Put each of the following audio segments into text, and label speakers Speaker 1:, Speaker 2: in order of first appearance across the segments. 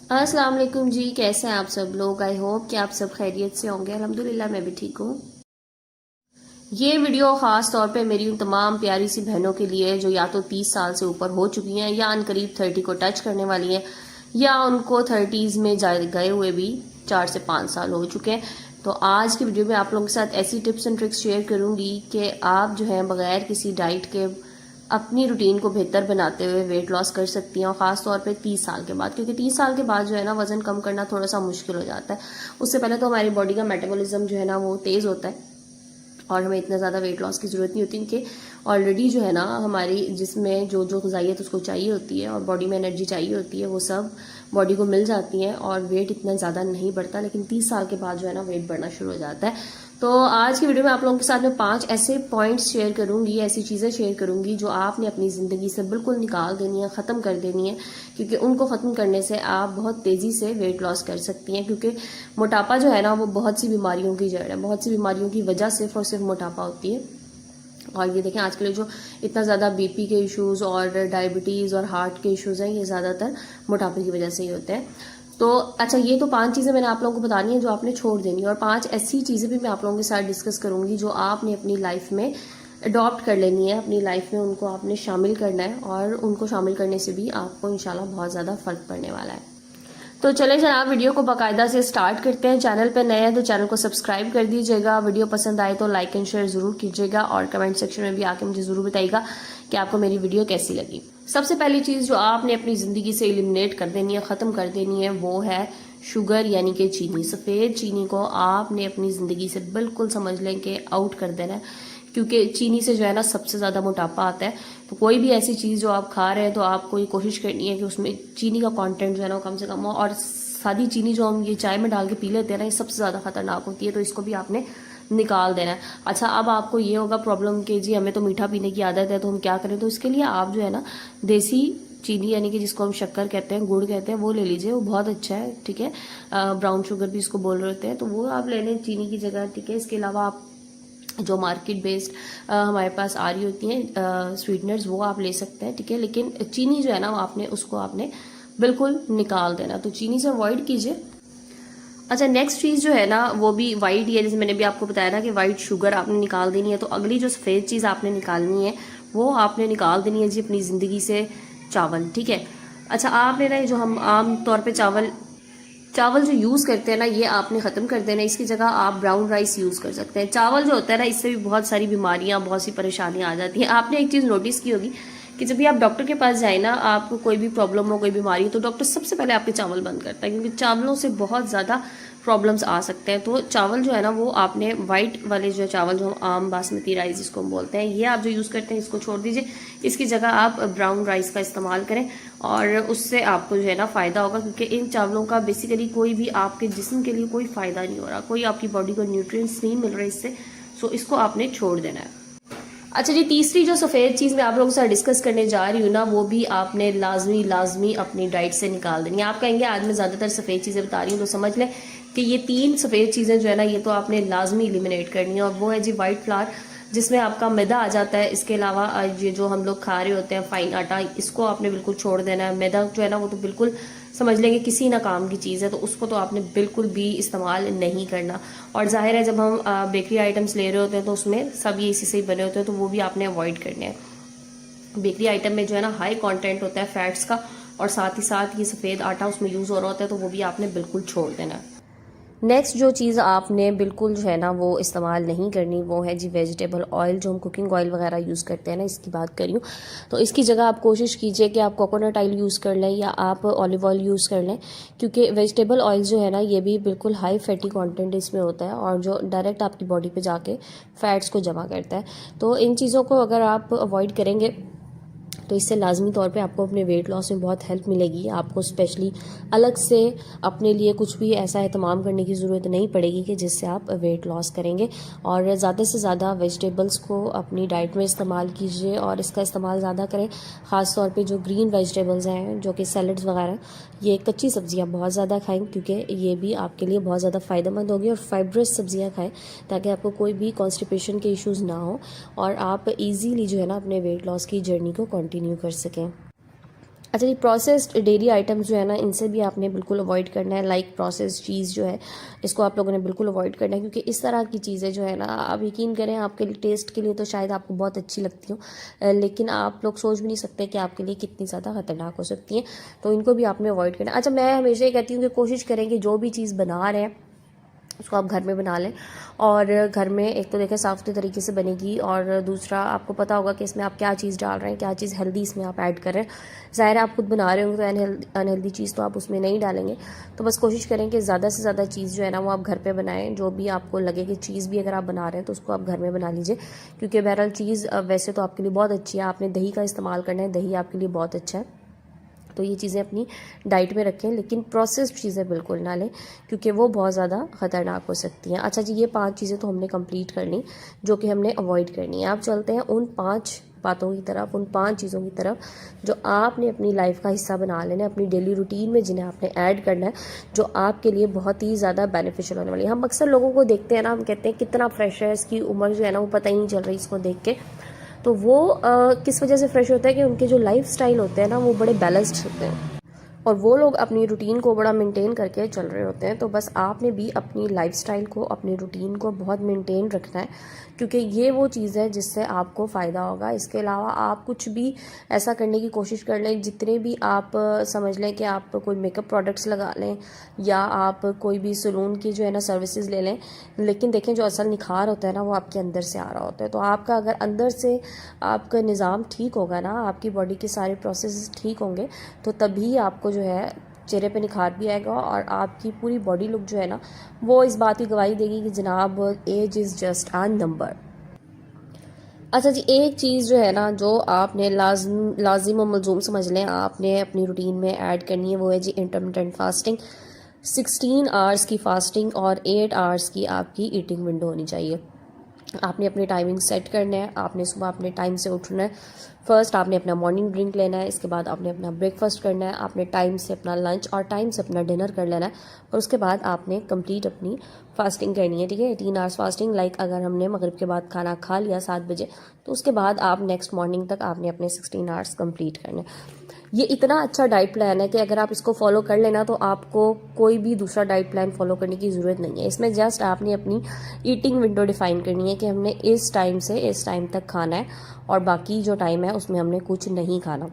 Speaker 1: अस्सलाम वालेकुम जी, कैसे हैं आप सब लोग। आई होप कि आप सब खैरियत से होंगे। अल्हम्दुलिल्लाह मैं भी ठीक हूँ। ये वीडियो ख़ास तौर पे मेरी उन तमाम प्यारी सी बहनों के लिए है जो या तो 30 साल से ऊपर हो चुकी हैं या अनकरीब 30 को टच करने वाली हैं, या उनको 30s में गए हुए भी 4 से 5 साल हो चुके हैं। तो आज की वीडियो में आप लोगों के साथ ऐसी टिप्स एंड ट्रिक्स शेयर करूंगी कि आप जो है बगैर किसी डाइट के अपनी रूटीन को बेहतर बनाते हुए वेट लॉस कर सकती हैं, और ख़ास तौर पे 30 साल के बाद, क्योंकि 30 साल के बाद जो है ना वज़न कम करना थोड़ा सा मुश्किल हो जाता है। उससे पहले तो हमारी बॉडी का मेटाबॉलिज्म जो है ना वो तेज़ होता है और हमें इतना ज़्यादा वेट लॉस की ज़रूरत नहीं होती कि ऑलरेडी जो है ना हमारी जिसमें जो जो ग़िज़ाइयत उसको चाहिए होती है और बॉडी में एनर्जी चाहिए होती है वो सब बॉडी को मिल जाती है और वेट इतना ज़्यादा नहीं बढ़ता। लेकिन 30 साल के बाद जो है ना वेट बढ़ना शुरू हो जाता है। तो आज की वीडियो में आप लोगों के साथ में 5 ऐसे पॉइंट्स शेयर करूंगी, ऐसी चीज़ें शेयर करूंगी जो आपने अपनी ज़िंदगी से बिल्कुल निकाल देनी है, ख़त्म कर देनी है, क्योंकि उनको ख़त्म करने से आप बहुत तेज़ी से वेट लॉस कर सकती हैं। क्योंकि मोटापा जो है ना वो बहुत सी बीमारियों की जड़ है, बहुत सी बीमारियों की वजह सिर्फ और सिर्फ मोटापा होती है। और ये देखें आजकल जो इतना ज़्यादा बीपी के इश्यूज़ और डायबिटीज़ और हार्ट के इश्यूज़ हैं ये ज़्यादातर मोटापे की वजह से ही होते हैं। तो अच्छा, ये तो 5 चीज़ें मैंने आप लोगों को बतानी है जो आपने छोड़ देनी है, और 5 ऐसी चीज़ें भी मैं आप लोगों के साथ डिस्कस करूंगी जो आपने अपनी लाइफ में अडॉप्ट कर लेनी है, अपनी लाइफ में उनको आपने शामिल करना है, और उनको शामिल करने से भी आपको इंशाल्लाह बहुत ज़्यादा फ़र्क पड़ने वाला है। तो चले जनाब, वीडियो को बाकायदा से स्टार्ट करते हैं। चैनल पर नए हैं तो चैनल को सब्सक्राइब कर दीजिएगा। वीडियो पसंद आए तो लाइक एंड शेयर जरूर कीजिएगा, और कमेंट सेक्शन में भी आके मुझे जरूर बताइएगा कि आपको मेरी वीडियो कैसी लगी। सबसे पहली चीज़ जो आपने अपनी ज़िंदगी से एलिमिनेट कर देनी है, ख़त्म कर देनी है, वो है शुगर यानी कि चीनी। सफ़ेद चीनी को आपने अपनी ज़िंदगी से बिल्कुल समझ लें कि आउट कर देना है, क्योंकि चीनी से जो है ना सबसे ज़्यादा मोटापा आता है। तो कोई भी ऐसी चीज़ जो आप खा रहे हैं तो आपको ये कोशिश करनी है कि उसमें चीनी का कंटेंट जो है ना वो कम से कम हो। और सादी चीनी जो हम ये चाय में डाल के पी लेते हैं ना, ये सबसे ज़्यादा खतरनाक होती है, तो इसको भी आपने निकाल देना है। अच्छा, अब आपको ये होगा प्रॉब्लम कि जी हमें तो मीठा पीने की आदत है तो हम क्या करें। तो इसके लिए आप जो है ना देसी चीनी यानी कि जिसको हम शक्कर कहते हैं, गुड़ कहते हैं, वो ले लीजिए। वो बहुत अच्छा है, ठीक है। ब्राउन शुगर भी इसको बोल रहे होते हैं, तो वो आप ले लें चीनी की जगह, ठीक है। इसके अलावा आप जो मार्केट बेस्ड हमारे पास आ रही होती हैं स्वीटनर्स, वो आप ले सकते हैं, ठीक है। लेकिन चीनी जो है ना उसको आपने बिल्कुल निकाल देना, तो चीनी से अवॉइड कीजिए। अच्छा, नेक्स्ट चीज़ जो है ना वो भी वाइट ही है, जैसे मैंने भी आपको बताया ना कि वाइट शुगर आपने निकाल देनी है। तो अगली जो सफ़ेद चीज़ आपने निकालनी है वो आपने निकाल देनी है जी अपनी ज़िंदगी से चावल, ठीक है। अच्छा, आपने ना जो हम आम तौर पे चावल चावल जो यूज़ करते हैं ना ये आपने ख़त्म कर देना। इसकी जगह आप ब्राउन राइस यूज़ कर सकते हैं। चावल जो होता है ना इससे भी बहुत सारी बीमारियां, बहुत सी परेशानियां आ जाती हैं। आपने एक चीज़ नोटिस की होगी कि जब भी आप डॉक्टर के पास जाए ना, आपको कोई भी प्रॉब्लम हो, कोई बीमारी हो, तो डॉक्टर सबसे पहले आपके चावल बंद करता है, क्योंकि चावलों से बहुत ज़्यादा प्रॉब्लम्स आ सकते हैं। तो चावल जो है ना वो आपने वाइट वाले जो चावल जो हम आम बासमती राइस जिसको हम बोलते हैं, ये आप जो यूज़ करते हैं इसको छोड़ दीजिए। इसकी जगह आप ब्राउन राइस का इस्तेमाल करें, और उससे आपको जो है ना फ़ायदा होगा, क्योंकि इन चावलों का बेसिकली कोई भी आपके जिस्म के लिए कोई फ़ायदा नहीं हो रहा, कोई आपकी बॉडी को न्यूट्रिएंट्स नहीं मिल रहे इससे। सो इसको आपने छोड़ देना है। अच्छा जी, तीसरी जो सफ़ेद चीज़ मैं आप लोगों के साथ डिस्कस करने जा रही हूँ ना, वो भी आपने लाजमी अपनी डाइट से निकाल देनी है। आप कहेंगे आज मैं ज़्यादातर सफ़ेद चीज़ें बता रही हूँ, तो समझ लें कि ये 3 सफ़ेद चीज़ें जो है ना ये तो आपने लाजमी एलिमिनेट करनी है, और वो है जी वाइट फ्लावर, जिसमें आपका मैदा आ जाता है। इसके अलावा ये जो हम लोग खा रहे होते हैं फाइन आटा, इसको आपने बिल्कुल छोड़ देना है। मैदा जो है ना वो तो बिल्कुल समझ लेंगे किसी ना काम की चीज़ है, तो उसको तो आपने बिल्कुल भी इस्तेमाल नहीं करना। और जाहिर है जब हम बेकरी आइटम्स ले रहे होते हैं तो उसमें सब ये इसी से ही बने होते हैं, तो वो भी आपने अवॉइड करने हैं। बेकरी आइटम में जो है ना हाई कंटेंट होता है फैट्स का, और साथ ही साथ ये सफ़ेद आटा उसमें यूज़ हो रहा होता है, तो वो भी आपने बिल्कुल छोड़ देना है। नेक्स्ट जो चीज़ आपने बिल्कुल जो है ना वो इस्तेमाल नहीं करनी, वो है जी वेजिटेबल ऑयल, जो हम कुकिंग ऑयल वगैरह यूज़ करते हैं ना, इसकी बात करी हूँ। तो इसकी जगह आप कोशिश कीजिए कि आप कोकोनट ऑयल यूज़ कर लें या आप ऑलिव ऑयल यूज़ कर लें, क्योंकि वेजिटेबल ऑयल जो है ना ये भी बिल्कुल हाई फैटी कंटेंट इसमें होता है, और जो डायरेक्ट आपकी बॉडी पे जाके फैट्स को जमा करता है। तो इन चीज़ों को अगर आप अवॉइड करेंगे तो इससे लाजमी तौर पे आपको अपने वेट लॉस में बहुत हेल्प मिलेगी। आपको स्पेशली अलग से अपने लिए कुछ भी ऐसा एहतमाम करने की ज़रूरत नहीं पड़ेगी कि जिससे आप वेट लॉस करेंगे। और ज़्यादा से ज़्यादा वेजिटेबल्स को अपनी डाइट में इस्तेमाल कीजिए, और इसका इस्तेमाल ज़्यादा करें। ख़ास तौर पे जो ग्रीन वेजिटेबल्स हैं, जो कि सैलड्स वगैरह, ये कच्ची सब्जियाँ बहुत ज़्यादा खाएँ, क्योंकि ये भी आपके लिए बहुत ज़्यादा फ़ायदेमंद होगी। और फाइब्रस सब्जियाँ खाएँ ताकि आपको कोई भी कॉन्स्टिपेशन के इश्यूज़ ना हो, और आप ईजीली जो है ना अपने वेट लॉस की जर्नी को कंटिन्यू कर सकें। अच्छा जी, प्रोसेस्ड डेयरी आइटम्स जो है ना, इनसे भी आपने बिल्कुल अवॉइड करना है। लाइक प्रोसेस्ड चीज़ जो है, इसको आप लोगों ने बिल्कुल अवॉइड करना है, क्योंकि इस तरह की चीज़ें जो है ना, आप यकीन करें आपके लिए टेस्ट के लिए तो शायद आपको बहुत अच्छी लगती हो, लेकिन आप लोग सोच भी नहीं सकते कि आपके लिए कितनी ज़्यादा खतरनाक हो सकती हैं। तो इनको भी आपने अवॉइड करना है। अच्छा, मैं हमेशा ये कहती हूँ कि कोशिश करें कि जो भी चीज़ बना रहे हैं उसको आप घर में बना लें, और घर में एक तो देखें साफ सुथरे तरीके से बनेगी, और दूसरा आपको पता होगा कि इसमें आप क्या चीज़ डाल रहे हैं, क्या चीज़ हेल्दी इसमें आप ऐड कर रहे हैं। ज़ाहिर है आप खुद बना रहे होंगे तो अनहेल्दी चीज़ तो आप उसमें नहीं डालेंगे। तो बस कोशिश करें कि ज़्यादा से ज़्यादा चीज़ जो है ना वो आप घर पे बनाएं। जो भी आपको लगे कि चीज़ भी अगर आप बना रहे हैं तो उसको आप घर में बना लीजिए, क्योंकि बहरहाल चीज़ वैसे तो आपके लिए बहुत अच्छी है। आपने दही का इस्तेमाल करना है, दही आपके लिए बहुत अच्छा है। तो ये चीज़ें अपनी डाइट में रखें, लेकिन प्रोसेस्ड चीज़ें बिल्कुल ना लें, क्योंकि वो बहुत ज़्यादा ख़तरनाक हो सकती हैं। अच्छा जी, ये 5 चीज़ें तो हमने कंप्लीट कर ली जो कि हमने अवॉइड करनी है। आप चलते हैं उन 5 बातों की तरफ, उन 5 चीज़ों की तरफ जो आपने अपनी लाइफ का हिस्सा बना लेना है, अपनी डेली रूटीन में, जिन्हें आपने ऐड करना है, जो आपके लिए बहुत ही ज़्यादा बेनिफिशियल होने वाली है। हम अक्सर लोगों को देखते हैं ना, हम कहते हैं कितना फ्रेश है, इसकी उम्र जो है ना वो पता ही नहीं चल रही इसको देख के। तो वो किस वजह से फ्रेश होता है कि उनके जो लाइफ स्टाइल होते हैं ना वो बड़े बैलेंस्ड होते हैं, और वो लोग अपनी रूटीन को बड़ा मेंटेन करके चल रहे होते हैं। तो बस आपने भी अपनी लाइफस्टाइल को, अपनी रूटीन को बहुत मेंटेन रखना है, क्योंकि ये वो चीज़ है जिससे आपको फ़ायदा होगा। इसके अलावा आप कुछ भी ऐसा करने की कोशिश कर लें, जितने भी आप समझ लें कि आप कोई मेकअप प्रोडक्ट्स लगा लें, या आप कोई भी सलून की जो है ना सर्विसेज ले लें, लेकिन देखें जो असल निखार होता है ना वो आपके अंदर से आ रहा होता है। तो आपका अगर अंदर से आपका निज़ाम ठीक होगा ना, आपकी बॉडी के सारे प्रोसेस ठीक होंगे, तो तभी आपको जो है चेहरे पे निखार भी आएगा, और आपकी पूरी बॉडी लुक जो है ना वो इस बात की गवाही देगी कि जनाब age is just a number. अच्छा जी, एक चीज़ जो है ना जो आपने लाजिम और मलजूम समझ लें, आपने अपनी रूटीन में ऐड करनी है, वो है जी इंटरमिटेंट फास्टिंग। 16 आवर्स की फास्टिंग और 8 आवर्स की आपकी ईटिंग विंडो होनी चाहिए। आपने अपनी टाइमिंग सेट करना है। आपने सुबह अपने टाइम से उठना है। फर्स्ट आपने अपना मॉर्निंग ड्रिंक लेना है, इसके बाद आपने अपना ब्रेकफास्ट करना है, आपने टाइम से अपना लंच और टाइम से अपना डिनर कर लेना है, और उसके बाद आपने कंप्लीट अपनी फास्टिंग करनी है। ठीक है, 18 आवर्स फास्टिंग। लाइक अगर हमने मगरिब के बाद खाना खा लिया 7 बजे, तो उसके बाद आप नेक्स्ट मॉर्निंग तक आपने अपने 16 आवर्स कंप्लीट करने हैं। ये इतना अच्छा डाइट प्लान है कि अगर आप इसको फॉलो कर लेना तो आपको कोई भी दूसरा डाइट प्लान फॉलो करने की ज़रूरत नहीं है। इसमें जस्ट आपने अपनी ईटिंग विंडो डिफाइन करनी है कि हमने इस टाइम से इस टाइम तक खाना है, और बाकी जो टाइम है उसमें हमने कुछ नहीं खाना।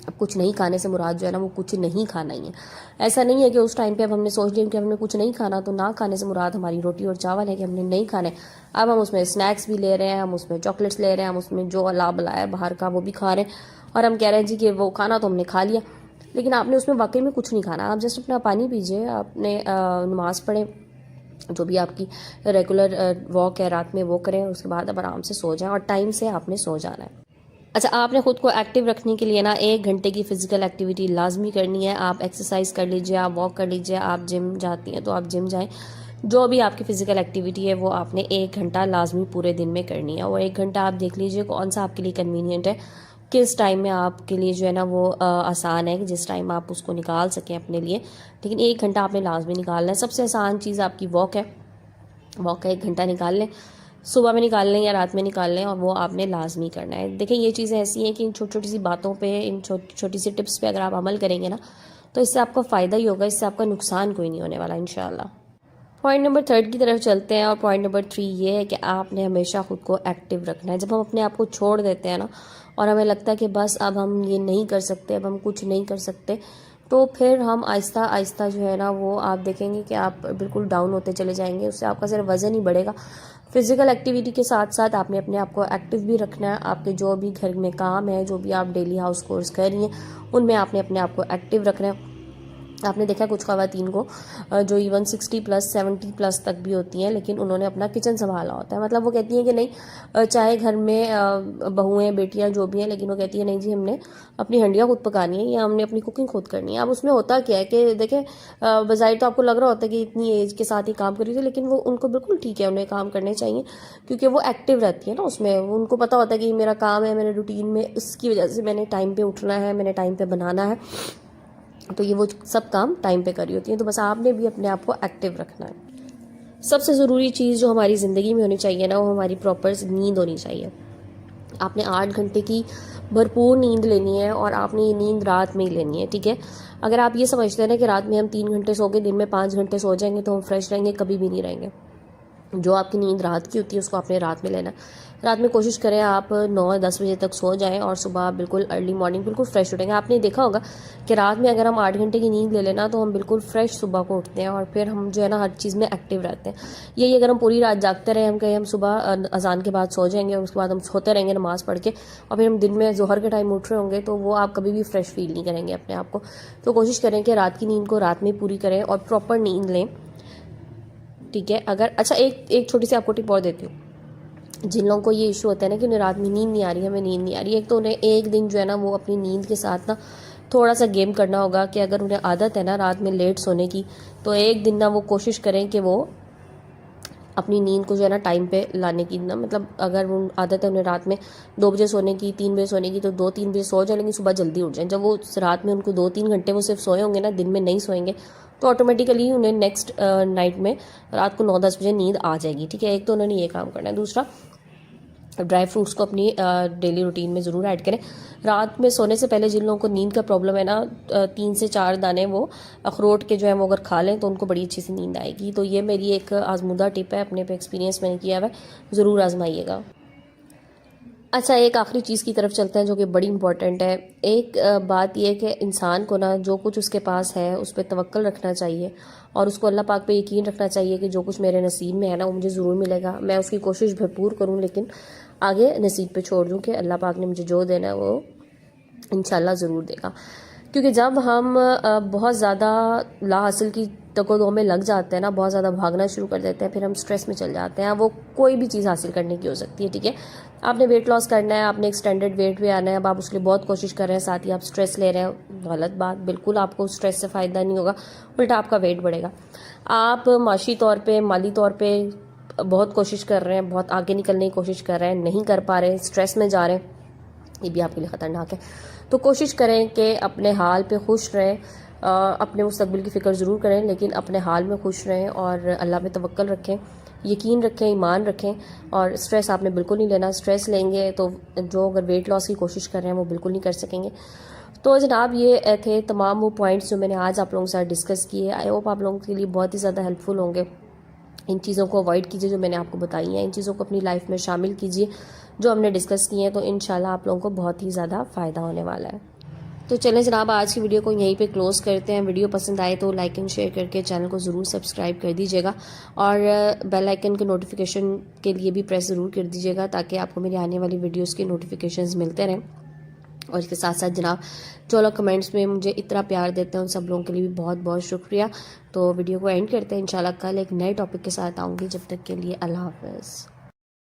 Speaker 1: अब कुछ नहीं खाने से मुराद जो है ना वो कुछ नहीं खाना ही है। ऐसा नहीं है कि उस टाइम पे अब हमने सोच लिया कि हमने कुछ नहीं खाना, तो ना खाने से मुराद हमारी रोटी और चावल है कि हमने नहीं खाने। अब हम उसमें स्नैक्स भी ले रहे हैं, हम उसमें चॉकलेट्स ले रहे हैं, हम उसमें जो अला बला है बाहर का वो भी खा रहे हैं, और हम कह रहे हैं जी कि वो खाना तो हमने खा लिया, लेकिन आपने उसमें वाकई में कुछ नहीं खाना। आप जस्ट अपना पानी पीजिए, आपने नमाज़ पढ़ें, जो भी आपकी रेगुलर वॉक है रात में वो करें, उसके बाद अब आराम से सो जाएं, और टाइम से आपने सो जाना है। अच्छा, आपने खुद को एक्टिव रखने के लिए ना 1 घंटे की फ़िज़िकल एक्टिविटी लाजमी करनी है। आप एक्सरसाइज कर लीजिए, आप वॉक कर लीजिए, आप जिम जाती हैं तो आप जिम जाएं। जो भी आपकी फ़िज़िकल एक्टिविटी है वो आपने 1 घंटा लाजमी पूरे दिन में करनी है, और 1 घंटा आप देख लीजिए कौन सा आपके लिए कन्वीनियंट है, किस टाइम में आपके लिए जो है ना वो आसान है, जिस टाइम आप उसको निकाल सकें अपने लिए। लेकिन 1 घंटा आपने लाजमी निकालना है। सबसे आसान चीज़ आपकी वॉक है, वॉक का 1 घंटा निकाल लें, सुबह में निकाल लें या रात में निकाल लें, और वो आपने लाजमी करना है। देखिए ये चीज़ें ऐसी हैं कि इन छोटी छोटी सी बातों पे, इन छोटी सी टिप्स पे अगर आप अमल करेंगे ना, तो इससे आपका फ़ायदा ही होगा, इससे आपका नुकसान कोई नहीं होने वाला इंशाल्लाह। पॉइंट नंबर 3 की तरफ चलते हैं, और पॉइंट नंबर 3 ये है कि आपने हमेशा खुद को एक्टिव रखना है। जब हम अपने आप को छोड़ देते हैं ना, और हमें लगता है कि बस अब हम ये नहीं कर सकते, अब हम कुछ नहीं कर सकते, तो फिर हम आहिस्ता आहिस्ता जो है ना वो आप देखेंगे कि आप बिल्कुल डाउन होते चले जाएंगे। उससे आपका सिर्फ वज़न ही बढ़ेगा। फिज़िकल एक्टिविटी के साथ साथ आपने अपने आप को एक्टिव भी रखना है। आपके जो भी घर में काम है, जो भी आप डेली हाउस कोर्स कर रही हैं, उनमें आपने अपने आप को एक्टिव रखना है। आपने देखा कुछ ख़वातीन को जो इवन 60 प्लस 70 प्लस तक भी होती हैं, लेकिन उन्होंने अपना किचन संभाला होता है। मतलब वो कहती हैं कि नहीं, चाहे घर में बहुएं बेटियां जो भी हैं, लेकिन वो कहती है नहीं जी हमने अपनी हंडियाँ खुद पकानी है, या हमने अपनी कुकिंग खुद करनी है। अब उसमें होता क्या है कि देखें, बज़ाहिर तो आपको लग रहा होता है कि इतनी एज के साथ ही काम कर रही थी, लेकिन वो उनको बिल्कुल ठीक है, उन्हें काम करने चाहिए, क्योंकि वो एक्टिव रहती है ना उसमें। उनको पता होता है कि मेरा काम है, मेरे रूटीन में, इसकी वजह से मैंने टाइम पर उठना है, मैंने टाइम पर बनाना है, तो ये वो सब काम टाइम पे करी होती हैं। तो बस आपने भी अपने आप को एक्टिव रखना है। सबसे ज़रूरी चीज़ जो हमारी ज़िंदगी में होनी चाहिए ना, वो हमारी प्रॉपर नींद होनी चाहिए। आपने 8 घंटे की भरपूर नींद लेनी है और आपने ये नींद रात में ही लेनी है, ठीक है। अगर आप ये समझते हैं ना कि रात में हम 3 घंटे सो के दिन में 5 घंटे सो जाएंगे तो हम फ्रेश रहेंगे, कभी भी नहीं रहेंगे। जो आपकी नींद रात की होती है उसको आपने रात में लेना है। रात में कोशिश करें आप 9-10 बजे तक सो जाएं और सुबह बिल्कुल अर्ली मॉर्निंग बिल्कुल फ्रेश उठेंगे। आपने देखा होगा कि रात में अगर हम 8 घंटे की नींद ले लेना तो हम बिल्कुल फ्रेश सुबह को उठते हैं और फिर हम जो है ना हर चीज़ में एक्टिव रहते हैं। यही अगर हम पूरी रात जागते रहे, हम कहीं हम सुबह अजान के बाद सो जाएंगे और उसके बाद हम सोते रहेंगे नमाज़ पढ़ के और फिर हम दिन में जोहर के टाइम उठ रहे होंगे तो वो आप कभी भी फ्रेश फील नहीं करेंगे अपने आप को। तो कोशिश करें कि रात की नींद को रात में पूरी करें और प्रॉपर नींद लें, ठीक है। अगर अच्छा एक छोटी सी आपको टिप और देती हूँ। जिन लोगों को ये इशू होता है ना कि उन्हें रात में नींद नहीं आ रही है, हमें नींद नहीं आ रही है, एक तो उन्हें एक दिन जो है ना वो अपनी नींद के साथ ना थोड़ा सा गेम करना होगा कि अगर उन्हें आदत है ना रात में लेट सोने की तो एक दिन ना वो कोशिश करें कि वो अपनी नींद को जो है ना टाइम पे लाने की ना, मतलब अगर वो आदत है उन्हें रात में 2 बजे सोने की, 3 बजे सोने की, तो 2-3 बजे सो जाए लेकिन सुबह जल्दी उठ जाएं। जब वो रात में उनको 2-3 घंटे वो सिर्फ सोए होंगे ना, दिन में नहीं सोएंगे, तो ऑटोमेटिकली उन्हें नेक्स्ट नाइट में रात को 9-10 बजे नींद आ जाएगी, ठीक है। एक तो उन्होंने ये काम करना है। दूसरा, ड्राई फ्रूट्स को अपनी डेली रूटीन में ज़रूर ऐड करें। रात में सोने से पहले जिन लोगों को नींद का प्रॉब्लम है ना, 3 से 4 दाने वो अखरोट के जो है वो अगर खा लें तो उनको बड़ी अच्छी सी नींद आएगी। तो ये मेरी एक आजमूदा टिप है, अपने पे एक्सपीरियंस मैंने किया हुआ है, ज़रूर आजमाइएगा। अच्छा, एक आखिरी चीज़ की तरफ चलते हैं जो कि बड़ी इंपॉर्टेंट है। एक बात यह कि इंसान को ना जो कुछ उसके पास है उस पर तवक्कल रखना चाहिए और उसको अल्लाह पाक पे यकीन रखना चाहिए कि जो कुछ मेरे नसीब में है ना वो मुझे ज़रूर मिलेगा। मैं उसकी कोशिश भरपूर करूँ लेकिन आगे नसीब पे छोड़ दूँ कि अल्लाह पाक ने मुझे जो देना है वो इंशाल्लाह ज़रूर देगा। क्योंकि जब हम बहुत ज़्यादा ला हासिल की तको में लग जाते हैं ना, बहुत ज़्यादा भागना शुरू कर देते हैं, फिर हम स्ट्रेस में चल जाते हैं। वो कोई भी चीज़ हासिल करने की हो सकती है, ठीक है। आपने वेट लॉस करना है, आपने एक्सटेंडेड वेट पे आना है, अब आप उसके लिए बहुत कोशिश कर रहे हैं, साथ ही आप स्ट्रेस ले रहे हैं, गलत बात। बिल्कुल आपको स्ट्रेस से फ़ायदा नहीं होगा, उल्टा आपका वेट बढ़ेगा। आप माशी तौर पर, माली तौर पर बहुत कोशिश कर रहे हैं, बहुत आगे निकलने की कोशिश कर रहे हैं, नहीं कर पा रहे हैं, स्ट्रेस में जा रहे हैं, ये भी आपके लिए ख़तरनाक है। तो कोशिश करें कि अपने हाल पे खुश रहें, अपने मुस्तकबिल की फ़िक्र ज़रूर करें लेकिन अपने हाल में खुश रहें और अल्लाह पे तवक्कल रखें, यकीन रखें, ईमान रखें। और स्ट्रेस आपने बिल्कुल नहीं लेना। स्ट्रेस लेंगे तो जो अगर वेट लॉस की कोशिश कर रहे हैं वो बिल्कुल नहीं कर सकेंगे। तो जनाब ये थे तमाम वो पॉइंट्स जो मैंने आज आप लोगों के साथ डिस्कस किए। आई होप आप लोगों के लिए बहुत ही ज़्यादा हेल्पफुल होंगे। इन चीज़ों को अवॉइड कीजिए जो मैंने आपको बताई हैं, इन चीज़ों को अपनी लाइफ में शामिल कीजिए जो हमने डिस्कस किए हैं, तो इंशाल्लाह आप लोगों को बहुत ही ज़्यादा फ़ायदा होने वाला है। तो चलें जनाब, आज की वीडियो को यहीं पे क्लोज़ करते हैं। वीडियो पसंद आए तो लाइक एंड शेयर करके चैनल को ज़रूर सब्सक्राइब कर दीजिएगा और बेल आइकन के नोटिफिकेशन के लिए भी प्रेस ज़रूर कर दीजिएगा ताकि आपको मेरी आने वाली वीडियोज़ के नोटिफिकेशंस मिलते रहें। और इसके साथ साथ जनाब जो लोग कमेंट्स में मुझे इतना प्यार देते हैं उन सब लोगों के लिए भी बहुत बहुत शुक्रिया। तो वीडियो को एंड करते हैं, इंशाल्लाह कल एक नए टॉपिक के साथ आऊँगी। जब तक के लिए अल्लाह हाफ़िज़।